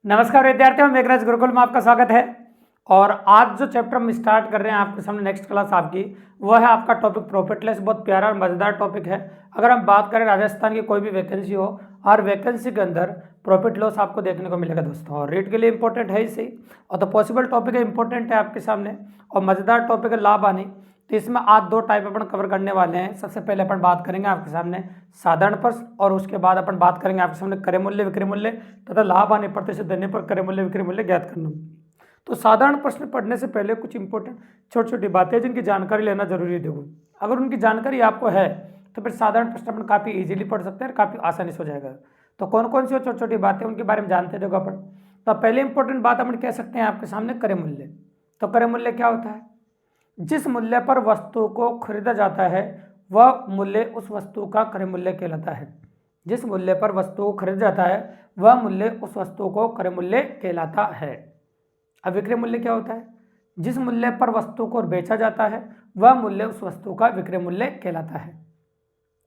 नमस्कार विद्यार्थियों, मेघराज गुरुकुल में आपका स्वागत है। और आज जो चैप्टर हम स्टार्ट कर रहे हैं आपके सामने, नेक्स्ट क्लास आपकी, वो है आपका टॉपिक प्रॉफिट लॉस। बहुत प्यारा और मज़ेदार टॉपिक है। अगर हम बात करें राजस्थान की कोई भी वैकेंसी हो, हर वैकेंसी के अंदर प्रॉफिट लॉस आपको देखने को मिलेगा दोस्तों। और रेट के लिए इंपॉर्टेंट है ही सही, और तो पॉसिबल टॉपिक है, इंपॉर्टेंट है आपके सामने, और मज़ेदार टॉपिक है, लाभ हानि। तो इसमें आज दो टाइप अपन कवर करने वाले हैं। सबसे पहले अपन बात करेंगे आपके सामने साधारण प्रश्न, और उसके बाद अपन बात करेंगे आपके सामने क्रय मूल्य, विक्रय मूल्य तथा लाभ हानि प्रतिशत देने पर क्रय मूल्य विक्रय मूल्य ज्ञात करना। तो साधारण प्रश्न पढ़ने से पहले कुछ इंपॉर्टेंट छोटी छोटी बातें जिनकी जानकारी लेना जरूरी है। देखो, अगर उनकी जानकारी आपको है तो फिर साधारण प्रश्न अपन काफ़ी इजीली पढ़ सकते हैं और काफ़ी आसानी से हो जाएगा। तो कौन कौन सी छोटी छोटी बातें उनके बारे में जानते देखो अपन। तो पहले इंपॉर्टेंट बात अपन कह सकते हैं आपके सामने क्रय मूल्य। तो क्रय मूल्य क्या होता है? जिस मूल्य पर वस्तु को खरीदा जाता है वह मूल्य उस वस्तु का क्रय मूल्य कहलाता है। जिस मूल्य पर वस्तु को खरीदा जाता है वह मूल्य उस वस्तु को क्रय मूल्य कहलाता है। अब विक्रय मूल्य क्या होता है? जिस मूल्य पर वस्तु को बेचा जाता है वह मूल्य उस वस्तु का विक्रय मूल्य कहलाता है।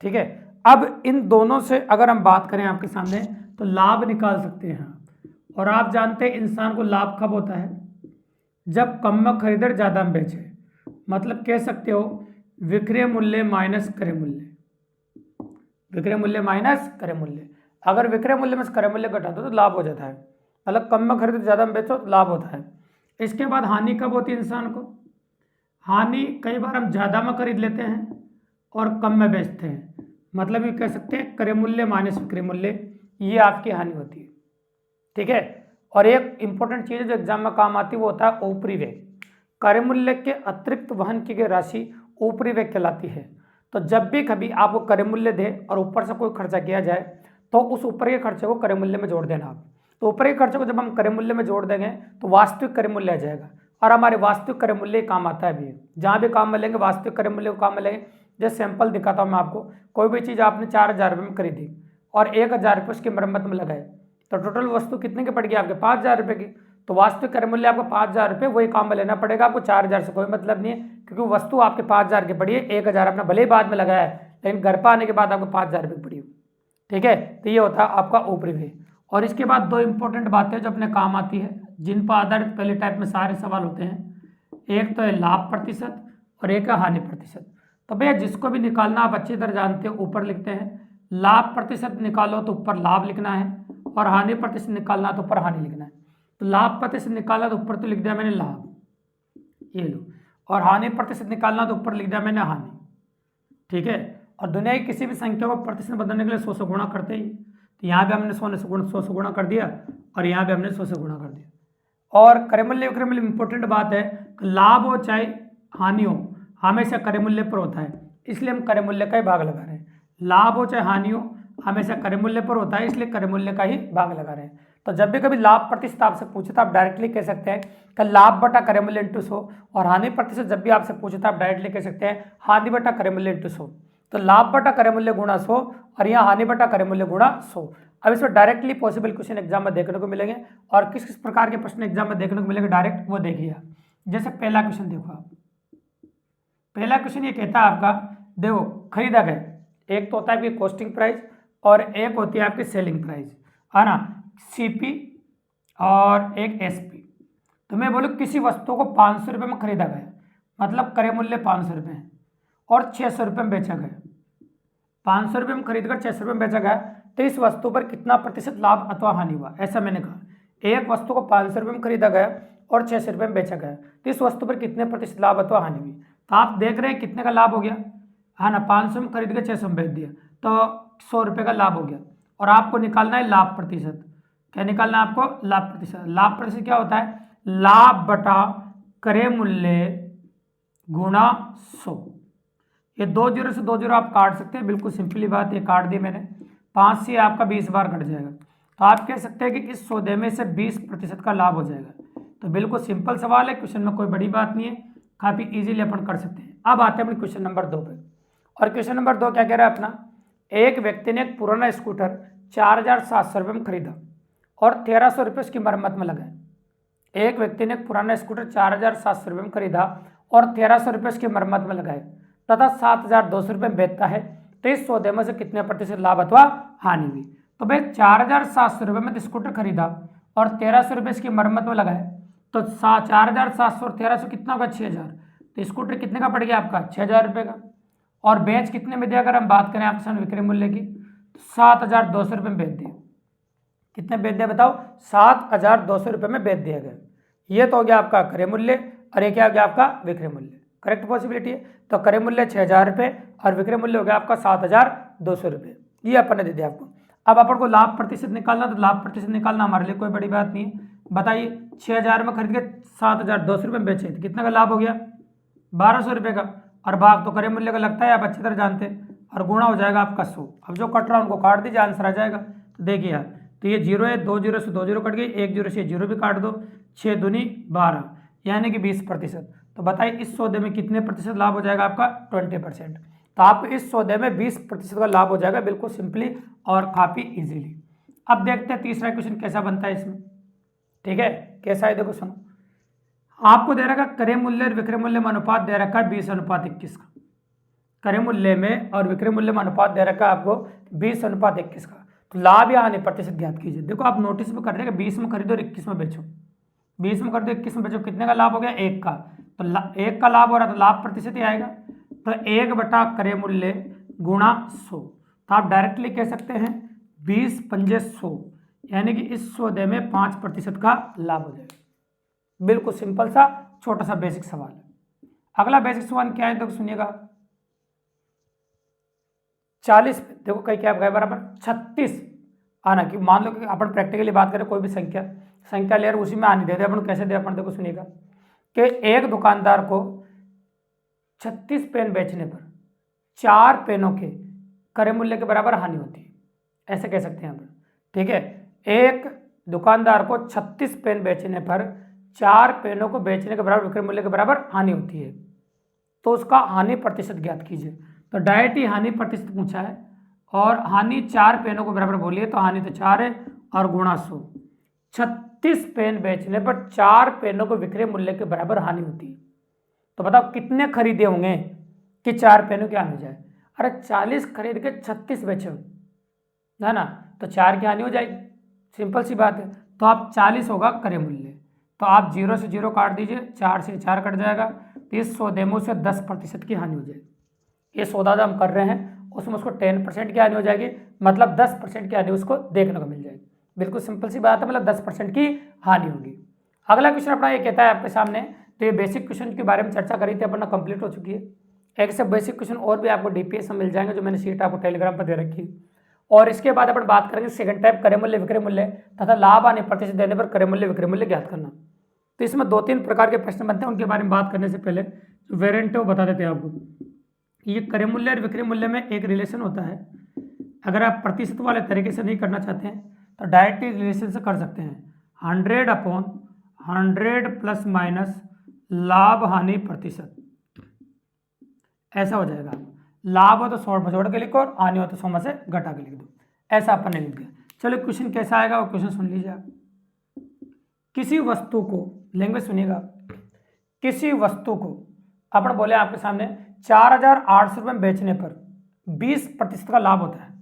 ठीक है। अब इन दोनों से अगर हम बात करें आपके सामने तो लाभ निकाल सकते हैं। और आप जानते हैं इंसान को लाभ कब होता है? जब कम में खरीदे ज़्यादा में बेचे। मतलब कह सकते हो विक्रय मूल्य माइनस क्रय मूल्य, विक्रय मूल्य माइनस क्रय मूल्य। अगर विक्रय मूल्य में क्रय मूल्य घटा दो तो लाभ हो जाता है। मतलब कम में खरीदो ज़्यादा में बेचो तो लाभ होता है। इसके बाद हानि कब होती है इंसान को? हानि कई बार हम ज़्यादा में खरीद लेते हैं और कम में बेचते हैं। मतलब ये कह सकते हैं क्रय मूल्य माइनस विक्रय मूल्य, ये आपकी हानि होती है। ठीक है। और एक इंपॉर्टेंट चीज़ जो एग्जाम में काम आती है वो होता है ऊपरी व्यय। क्रय मूल्य के अतिरिक्त वहन की गई राशि ऊपरी व्यय कहलाती है। तो जब भी कभी आपको क्रय मूल्य दे और ऊपर से कोई खर्चा किया जाए तो उस ऊपर के खर्चे को क्रय मूल्य में जोड़ देना आप। तो ऊपर के खर्चे को जब हम क्रय मूल्य में जोड़ देंगे तो वास्तविक क्रय मूल्य आ जाएगा। और हमारे वास्तविक क्रय मूल्य काम आता है भी, जहाँ भी काम मिलेंगे वास्तविक क्रय मूल्य को काम मिलेंगे। जैसे सैंपल दिखाता हूँ मैं आपको। कोई भी चीज़ आपने 4,000 रुपये में खरीदी और 1,000 रुपये उसकी मरम्मत में लगाए, तो टोटल वस्तु कितने की पड़ गई आपके? 5,000 रुपये की। तो वास्तविक क्रय मूल्य आपको 5,000 रुपये वही काम में लेना पड़ेगा, आपको 4,000 से कोई मतलब नहीं है, क्योंकि वस्तु आपके 5,000 की पड़ी है। 1,000 अपना भले ही बाद में लगाया है, लेकिन घर पर आने के बाद आपको 5,000 रुपये पड़ी हो। ठीक है। तो ये होता है आपका ऊपरी व्यय। और इसके बाद दो इंपॉर्टेंट बातें जो अपने काम आती है, जिन पर आधारित पहले टाइप में सारे सवाल होते हैं। एक तो है लाभ प्रतिशत और एक है हानि प्रतिशत। तो भैया जिसको भी निकालना आप अच्छी तरह जानते हो, ऊपर लिखते हैं लाभ प्रतिशत निकालो तो ऊपर लाभ लिखना है, और हानि प्रतिशत निकालना तो ऊपर हानि लिखना है। तो लाभ प्रतिशत निकालना तो ऊपर तो लिख दिया मैंने लाभ, ये लो। और हानि प्रतिशत निकालना तो ऊपर लिख दिया मैंने हानि। ठीक है। और दुनिया की किसी भी संख्या को प्रतिशत बदलने के लिए 100 से गुणा करते ही। तो यहाँ भी हमने 100 से गुणा कर दिया और यहाँ भी हमने 100 से गुणा कर दिया। और क्रय मूल्य विक्रय मूल्य इंपॉर्टेंट बात है, लाभ हो चाहे हानि हो हमेशा क्रय मूल्य पर होता है, इसलिए हम क्रय मूल्य का ही भाग लगा रहे हैं। लाभ हो चाहे हानि हो हमेशा क्रय मूल्य पर होता है, इसलिए क्रय मूल्य का ही भाग लगा रहे हैं। तो जब भी कभी लाभ प्रतिशत आपसे पूछे तो आप डायरेक्टली कह सकते हैं कि लाभ बटा क्रय मूल्य इंटू 100। और हानि प्रतिशत जब भी आपसे पूछे तो आप डायरेक्टली कह सकते हैं हानि बटा क्रय मूल्य इंटू 100। तो लाभ बटा क्रय मूल्य गुणा 100 और यहाँ हानि बटा क्रय मूल्य गुणा 100। अब इसमें डायरेक्टली पॉसिबल क्वेश्चन एग्जाम में देखने को मिलेंगे, और किस किस प्रकार के प्रश्न एग्जाम में देखने को मिलेंगे डायरेक्ट वो देखिए। जैसे पहला क्वेश्चन देखो आप। पहला क्वेश्चन ये कहता है आपका, देखो खरीदा गया, एक तो होता है आपकी कॉस्टिंग प्राइस और एक होती है आपकी सेलिंग प्राइस, है ना, सीपी और एक एसपी। तो मैं बोलूँ किसी वस्तु को 500 रुपये में खरीदा गया, मतलब क्रय मूल्य 500 रुपये है, और 600 रुपये में बेचा गया। 500 रुपये में खरीद कर 600 रुपये में बेचा गया, तो इस वस्तु पर कितना प्रतिशत लाभ अथवा हानि हुआ? ऐसा मैंने कहा एक वस्तु को 500 रुपये में खरीदा गया और 600 रुपये में बेचा गया, तो इस वस्तु पर कितने प्रतिशत लाभ अथवा हानि हुई? तो आप देख रहे हैं कितने का लाभ हो गया, है ना। 500 में खरीद के 600 में बेच दिया तो 100 रुपये का लाभ हो गया। और आपको निकालना है लाभ प्रतिशत। क्या निकालना है आपको? लाभ प्रतिशत। लाभ प्रतिशत क्या होता है? लाभ बटा क्रय मूल्य गुणा 100। ये 2 जीरो से 2 जीरो आप काट सकते हैं, बिल्कुल सिंपली बात, ये काट दी मैंने। 5 से आपका 20 बार कट जाएगा, तो आप कह सकते हैं कि इस सौदे में से 20% का लाभ हो जाएगा। तो बिल्कुल सिंपल सवाल है, क्वेश्चन में कोई बड़ी बात नहीं है, काफ़ी इजीली अपन कर सकते हैं। अब आते हैं अपने क्वेश्चन नंबर 2 पे। और क्वेश्चन नंबर 2 क्या कह रहा है अपना? एक व्यक्ति ने एक पुराना स्कूटर 4,700 रुपये में खरीदा और 1,300 रुपये उसकी मरम्मत में लगाए। एक व्यक्ति ने एक पुराना स्कूटर 4,700 रुपये में खरीदा और 1,300 रुपये उसकी मरम्मत में लगाए तथा 7,200 रुपये में बेचता है, तो इस सौदे में से कितने प्रतिशत लाभ अथवा हानि हुई? तो भाई 4,700 रुपये में स्कूटर खरीदा और 1300 रुपये इसकी मरम्मत में लगाए तो 4700 और 1300 कितना होगा 6000। तो स्कूटर कितने का पड़ गया आपका 6000 रुपये का। और बेच कितने में दिया, अगर हम बात करें आपके सामने विक्रय मूल्य की, तो 7200 रुपये में बेच दिए। कितने बेच दिया बताओ, 7200 रुपये में बेच दिया गया। ये तो हो गया आपका क्रय मूल्य और ये क्या हो गया आपका विक्रय मूल्य। करेक्ट पॉसिबिलिटी है। तो क्रय मूल्य 6000 रुपये और विक्रय मूल्य हो गया आपका 7200 रुपये। ये अपन ने दे दिया आपको। अब अपन को लाभ प्रतिशत निकालना, तो लाभ प्रतिशत निकालना हमारे लिए कोई बड़ी बात नहीं है। बताइए 6000 में खरीद के 7200 रुपये में बेचे तो कितना का लाभ हो गया 1200 रुपये का। और भाग तो क्रय मूल्य का लगता है, आप अच्छी तरह जानते हैं, और गुणा हो जाएगा आपका 100। अब जो कट रहा है उनको काट दीजिए, आंसर आ जाएगा। तो देखिए यार, तो ये 0 है, 2 0 से 2 0 कट गई, 1 0 से 0 भी काट दो, 6 दूनी 12 यानी कि 20%। तो बताइए इस सौदे में कितने प्रतिशत लाभ हो जाएगा आपका 20%। तो आपको इस सौदे में 20% का लाभ हो जाएगा, बिल्कुल सिंपली और काफ़ी इजीली। अब देखते हैं तीसरा क्वेश्चन कैसा बनता है इसमें। ठीक है, कैसा है देखो सुनो। आपको दे रखा क्रय मूल्य और विक्रय मूल्य में अनुपात दे रखा है 20:21 का। क्रय मूल्य में और विक्रय मूल्य में अनुपात दे रखा है आपको 20:21 का। तो लाभ या हानि प्रतिशत ज्ञात कीजिए। देखो आप नोटिस में कर रहे हैं 20 में खरीदो और 21 में बेचो, 20 में खरीदो 21 में बेचो, कितने का लाभ हो गया 1 का। तो 1 का लाभ हो रहा है तो लाभ प्रतिशत ही आएगा। तो 1 बटा क्रय मूल्य गुणा 100। तो आप डायरेक्टली कह सकते हैं 20 पंजे 100, यानी कि इस सौदे में 5% का लाभ हो जाएगा। बिल्कुल सिंपल सा छोटा सा बेसिक सवाल है। अगला बेसिक सवाल क्या है तो सुनिएगा। 40 देखो कहीं क्या गए बराबर 36 आना कि मान लो कि अपन प्रैक्टिकली बात करें कोई भी संख्या ले उसी में आनी दे दे अपन, कैसे दे अपन देखो सुनिएगा कि एक दुकानदार को 36 पेन बेचने पर 4 पेनों के क्रय मूल्य के बराबर हानि होती है, ऐसे कह सकते हैं अपन। ठीक है, एक दुकानदार को 36 पेन बेचने पर 4 पेनों को बेचने के बराबर विक्रय मूल्य के बराबर हानि होती है, तो उसका हानि प्रतिशत ज्ञात कीजिए। तो डायरेक्ट ही हानि प्रतिशत पूछा है और हानि 4 पेनों को बराबर बोलिए, तो हानि तो 4 है और गुणा 100। 36 पेन बेचने पर 4 पेनों को विक्रय मूल्य के बराबर हानि होती है। तो बताओ कितने खरीदे होंगे कि 4 पेनों की हानि हो जाए। अरे 40 खरीद के 36 बेचे है ना, तो 4 की हानि हो जाएगी, सिंपल सी बात है। तो आप 40 होगा क्रय मूल्य, तो आप 0 से 0 काट दीजिए, 4 से 4 कट जाएगा, तो इस सौदे में उसे 10% की हानि हो जाएगी। ये सौदा जो हम कर रहे हैं उसमें उसको 10% की हानि हो जाएगी, मतलब 10% की हानि उसको देखने को मिल जाएगी। बिल्कुल सिंपल सी बात है, मतलब 10% की हानि होगी। अगला क्वेश्चन अपना ये कहता है आपके सामने, तो ये बेसिक क्वेश्चन के बारे में चर्चा करी थी अपना, कंप्लीट हो चुकी है। एक से बेसिक क्वेश्चन और भी आपको डीपीएस में मिल जाएंगे, जो मैंने शीट आपको टेलीग्राम पर दे रखी है। और इसके बाद अपन बात करेंगे सेकंड टाइप क्रय मूल्य विक्रय मूल्य तथा लाभ हानि प्रतिशत देने पर क्रय मूल्य विक्रय मूल्य ज्ञात करना। तो इसमें 2-3 प्रकार के प्रश्न बनते हैं, उनके बारे में बात करने से पहले जो वेरिएंट है वो बता देते हैं आपको। ये क्रय मूल्य और विक्रय मूल्य में एक रिलेशन होता है। अगर आप प्रतिशत वाले तरीके से नहीं करना चाहते हैं तो डायरेक्ट रिलेशन से कर सकते हैं, 100/100 प्लस माइनस लाभ हानि प्रतिशत, ऐसा हो जाएगा। लाभ हो तो 100 में जोड़ के लिखो और हानि हो तो 100 में से घटा के लिख दो, ऐसा अपन ने लिख दिया। चलो क्वेश्चन कैसा आएगा वो क्वेश्चन सुन लीजिए आप। किसी वस्तु को, लैंग्वेज सुनिएगा, किसी वस्तु को अपन बोले आपके सामने 4800 रुपये में बेचने पर 20% का लाभ होता है।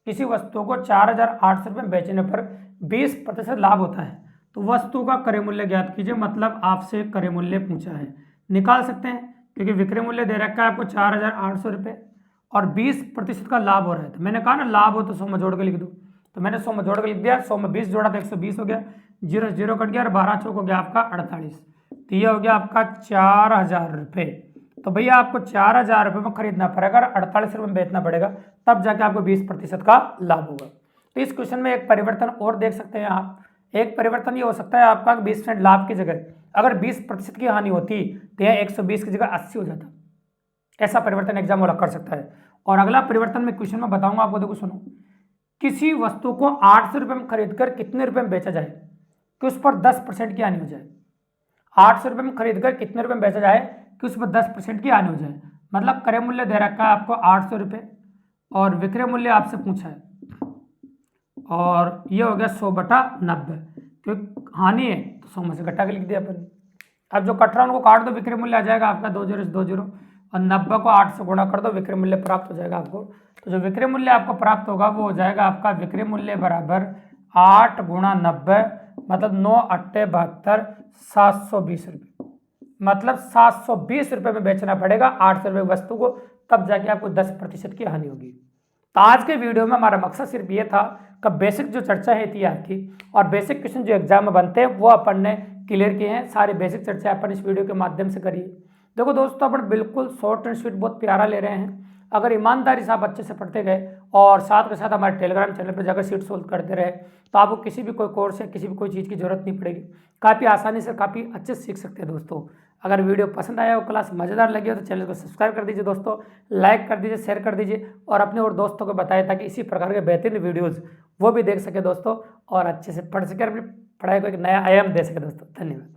किसी वस्तु को 4800 रुपये में बेचने पर 20% लाभ होता है, तो वस्तु का क्रय मूल्य ज्ञात कीजिए। मतलब आपसे क्रय मूल्य पूछा है, निकाल सकते हैं क्योंकि विक्रय मूल्य दे रखा है आपको 4800 रुपये और 20% का लाभ हो रहा है। तो मैंने कहा ना लाभ हो तो 100 में जोड़ के लिख दो, तो मैंने 100 में जोड़ के लिख दिया। 100 में 20 जोड़ा तो 120 हो गया, 0 0 कट गया और 12 चौक हो गया आपका 48, तो ये हो गया आपका 4000 रुपये। तो भैया आपको 4000 रुपये में खरीदना पड़ेगा, 48 रुपये में बेचना पड़ेगा, तब जाके आपको 20% का लाभ होगा। तो इस क्वेश्चन में एक परिवर्तन और देख सकते हैं आप। एक परिवर्तन ये हो सकता है आपका 20% लाभ की जगह अगर 20% की हानि होती तो यह 120 की जगह 80 हो जाता। ऐसा परिवर्तन एग्जाम वाला कर सकता है। और अगला परिवर्तन में क्वेश्चन में बताऊंगा आपको, देखो सुनो। किसी वस्तु को 800 रुपये में खरीद कर कितने रुपये में बेचा जाए कि उस पर 10% की हानि हो जाए। 800 रुपये में खरीद कर कितने रुपये में बेचा जाए कि उस पर 10% की हानि हो जाए। मतलब क्रय मूल्य दे रखा है आपको 800 रुपये और विक्रय मूल्य आपसे पूछा है, और ये हो गया 100/90, क्योंकि हानि है तो 100 में से घटा के लिख दिया अपन। अब जो कट रहा है उनको काट दो, विक्रय मूल्य आ जाएगा आपका 2 0 से 2 0 और 90 को 8 से गुणा कर दो, विक्रय मूल्य प्राप्त हो जाएगा आपको। तो जो विक्रय मूल्य आपको प्राप्त होगा वो हो जाएगा आपका विक्रय मूल्य बराबर 8 × 90 मतलब 9 अट्टे 72, 720 रुपये, मतलब 720 रुपये में बेचना पड़ेगा 800 रुपये वस्तु को, तब जाके आपको 10% की हानि होगी। तो आज के वीडियो में हमारा मकसद सिर्फ ये था कि बेसिक जो चर्चा है थी आपकी, और बेसिक क्वेश्चन जो एग्जाम में बनते हैं वो अपन ने क्लियर किए हैं। सारी बेसिक चर्चा अपन इस वीडियो के माध्यम से करिए। देखो दोस्तों, अपन बिल्कुल शॉर्ट एंड स्वीट बहुत प्यारा ले रहे हैं। अगर ईमानदारी से आप अच्छे से पढ़ते गए और साथ के साथ हमारे टेलीग्राम चैनल पर जाकर सीट सोल्व करते रहे, तो आपको किसी भी कोई कोर्स या किसी भी कोई चीज़ की जरूरत नहीं पड़ेगी। काफ़ी आसानी से काफ़ी अच्छे से सीख सकते हैं दोस्तों। अगर वीडियो पसंद आया हो, क्लास मज़ेदार लगी हो, तो चैनल को सब्सक्राइब कर दीजिए दोस्तों, लाइक कर दीजिए, शेयर कर दीजिए और अपने और दोस्तों को बताएं, ताकि इसी प्रकार के बेहतरीन वीडियोज़ वो भी देख सके दोस्तों और अच्छे से पढ़ सके, अपनी पढ़ाई को एक नया आयाम दे सके दोस्तों। धन्यवाद।